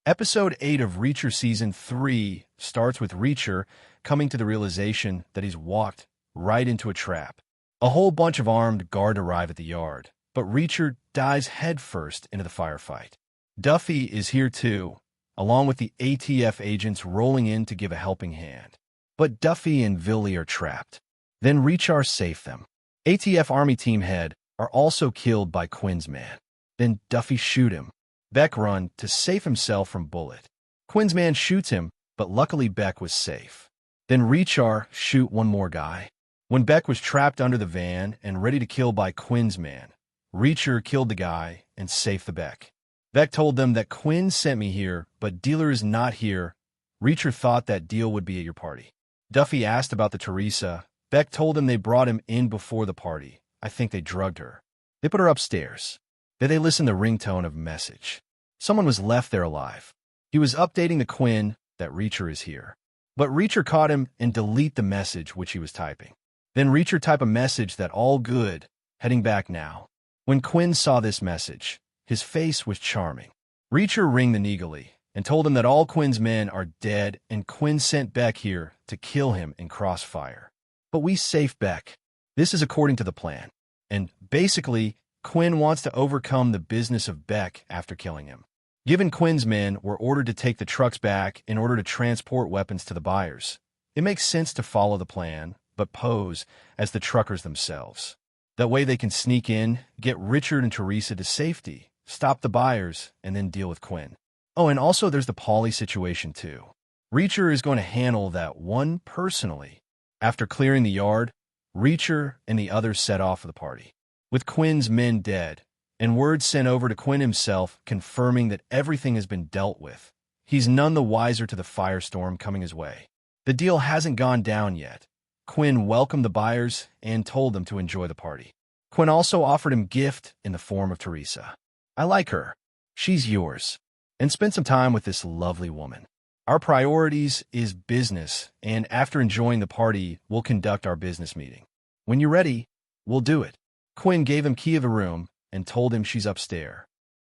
Episode 8 of Reacher Season 3 starts with Reacher coming to the realization that he's walked right into a trap. A whole bunch of armed guards arrive at the yard, but Reacher dives headfirst into the firefight. Duffy is here too, along with the ATF agents rolling in to give a helping hand. But Duffy and Villy are trapped. Then Reacher saves them. ATF Army Team Head are also killed by Quinn's man. Then Duffy shoot him. Beck run to save himself from bullet. Quinn's man shoots him, but luckily Beck was safe. Then Reacher shoot one more guy. When Beck was trapped under the van and ready to kill by Quinn's man, Reacher killed the guy and saved the Beck. Beck told them that Quinn sent me here, but dealer is not here. Reacher thought that deal would be at your party. Duffy asked about the Teresa. Beck told him they brought him in before the party. I think they drugged her. They put her upstairs. Then they listened to the ringtone of a message. Someone was left there alive. He was updating the Quinn that Reacher is here. But Reacher caught him and delete the message which he was typing. Then Reacher type a message that all good, heading back now. When Quinn saw this message, his face was charming. Reacher ringed the Neagley and told him that all Quinn's men are dead and Quinn sent Beck here to kill him in crossfire. But we saved Beck. This is according to the plan. And basically, Quinn wants to overcome the business of Beck after killing him. Given Quinn's men were ordered to take the trucks back in order to transport weapons to the buyers, it makes sense to follow the plan, but pose as the truckers themselves. That way they can sneak in, get Richard and Teresa to safety, stop the buyers, and then deal with Quinn. Oh, and also there's the Paulie situation too. Reacher is going to handle that one personally. After clearing the yard, Reacher and the others set off for the party. With Quinn's men dead, and word sent over to Quinn himself confirming that everything has been dealt with, he's none the wiser to the firestorm coming his way. The deal hasn't gone down yet. Quinn welcomed the buyers and told them to enjoy the party. Quinn also offered him gift in the form of Teresa. I like her. She's yours. And spend some time with this lovely woman. Our priorities is business, and after enjoying the party, we'll conduct our business meeting. When you're ready, we'll do it. Quinn gave him key of the room and told him she's upstairs.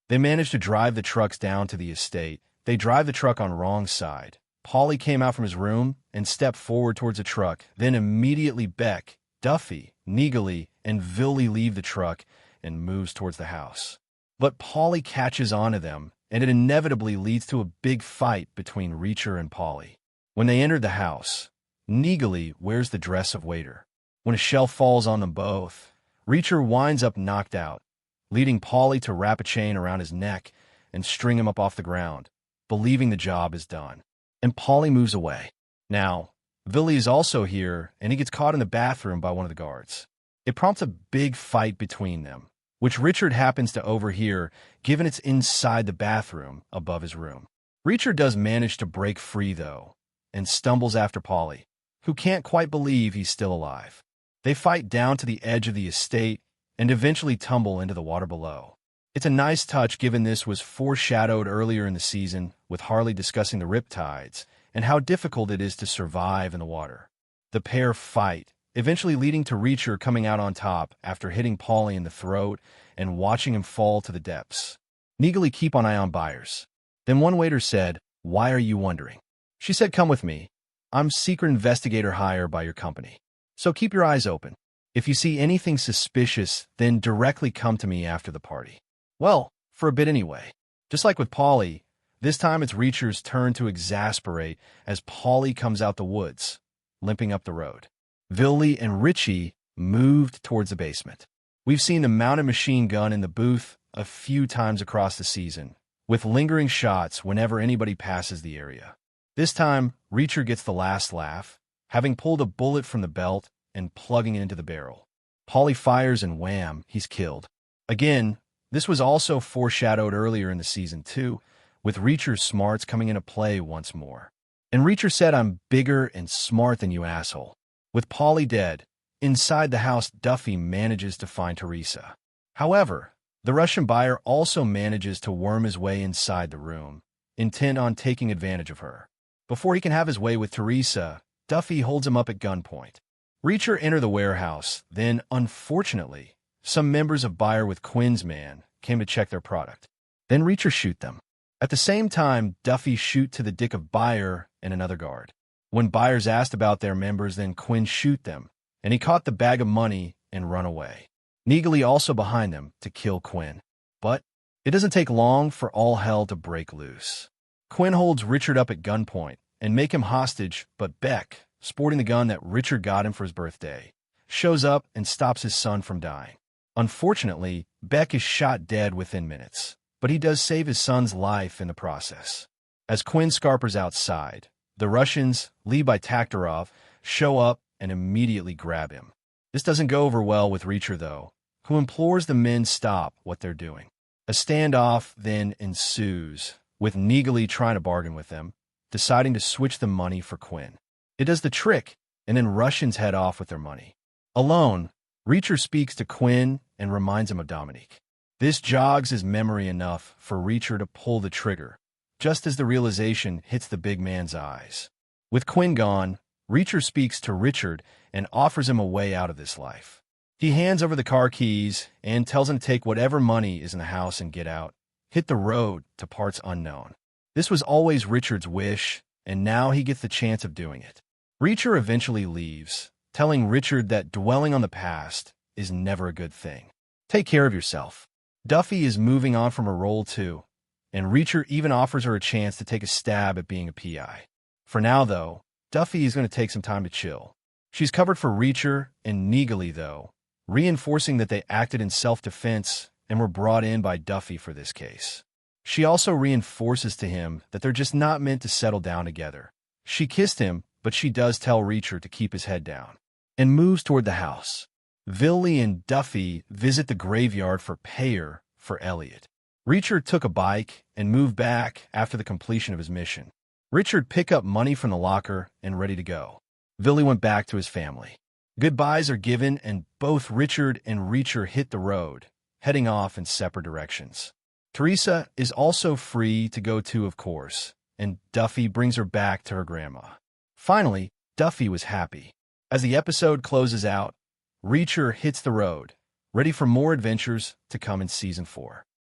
They managed to drive the trucks down to the estate. They drive the truck on wrong side. Paulie came out from his room and stepped forward towards the truck. Then immediately Beck, Duffy, Neagley, and Villy leave the truck and moves towards the house. But Paulie catches on to them, and it inevitably leads to a big fight between Reacher and Paulie. When they enter the house, Neagley wears the dress of waiter. When a shell falls on them both, Reacher winds up knocked out, leading Paulie to wrap a chain around his neck and string him up off the ground, believing the job is done. And Paulie moves away. Now, Villy is also here, and he gets caught in the bathroom by one of the guards. It prompts a big fight between them, which Richard happens to overhear, given it's inside the bathroom above his room. Reacher does manage to break free, though, and stumbles after Paulie, who can't quite believe he's still alive. They fight down to the edge of the estate and eventually tumble into the water below. It's a nice touch given this was foreshadowed earlier in the season with Harley discussing the riptides and how difficult it is to survive in the water. The pair fight, eventually leading to Reacher coming out on top after hitting Paulie in the throat and watching him fall to the depths. Neagley keep an eye on buyers. Then one waiter said, "Why are you wondering?" She said, "Come with me. I'm secret investigator hire by your company. So keep your eyes open. If you see anything suspicious, then directly come to me after the party." Well, for a bit anyway. Just like with Paulie, this time it's Reacher's turn to exasperate as Paulie comes out the woods, limping up the road. Villy and Richie moved towards the basement. We've seen the mounted machine gun in the booth a few times across the season, with lingering shots whenever anybody passes the area. This time, Reacher gets the last laugh, having pulled a bullet from the belt and plugging it into the barrel. Paulie fires and wham, he's killed. Again, this was also foreshadowed earlier in the season too, with Reacher's smarts coming into play once more. And Reacher said, "I'm bigger and smart than you, asshole." With Paulie dead, inside the house Duffy manages to find Teresa. However, the Russian buyer also manages to worm his way inside the room, intent on taking advantage of her. Before he can have his way with Teresa, Duffy holds him up at gunpoint. Reacher enter the warehouse, then, unfortunately, some members of buyer with Quinn's man came to check their product. Then Reacher shoot them. At the same time, Duffy shoot to the dick of Byre and another guard. When Byers asked about their members, then Quinn shoot them, and he caught the bag of money and run away. Neagley also behind them to kill Quinn. But it doesn't take long for all hell to break loose. Quinn holds Richard up at gunpoint and make him hostage, but Beck, sporting the gun that Richard got him for his birthday, shows up and stops his son from dying. Unfortunately, Beck is shot dead within minutes, but he does save his son's life in the process. As Quinn scarpers outside, the Russians, led by Taktarov, show up and immediately grab him. This doesn't go over well with Reacher, though, who implores the men stop what they're doing. A standoff then ensues, with Neagley trying to bargain with them, deciding to switch the money for Quinn. It does the trick, and then Russians head off with their money. Alone, Reacher speaks to Quinn and reminds him of Dominique. This jogs his memory enough for Reacher to pull the trigger, just as the realization hits the big man's eyes. With Quinn gone, Reacher speaks to Richard and offers him a way out of this life. He hands over the car keys and tells him to take whatever money is in the house and get out, hit the road to parts unknown. This was always Richard's wish, and now he gets the chance of doing it. Reacher eventually leaves, telling Richard that dwelling on the past is never a good thing. Take care of yourself. Duffy is moving on from her role too, and Reacher even offers her a chance to take a stab at being a PI. For now, though, Duffy is going to take some time to chill. She's covered for Reacher and Neagley, though, reinforcing that they acted in self-defense and were brought in by Duffy for this case. She also reinforces to him that they're just not meant to settle down together. She kissed him, but she does tell Reacher to keep his head down, and moves toward the house. Villy and Duffy visit the graveyard for payer for Elliot. Reacher took a bike and moved back after the completion of his mission. Richard picked up money from the locker and ready to go. Villy went back to his family. Goodbyes are given, and both Richard and Reacher hit the road, heading off in separate directions. Teresa is also free to go too, of course, and Duffy brings her back to her grandma. Finally, Duffy was happy. As the episode closes out, Reacher hits the road, ready for more adventures to come in Season 4.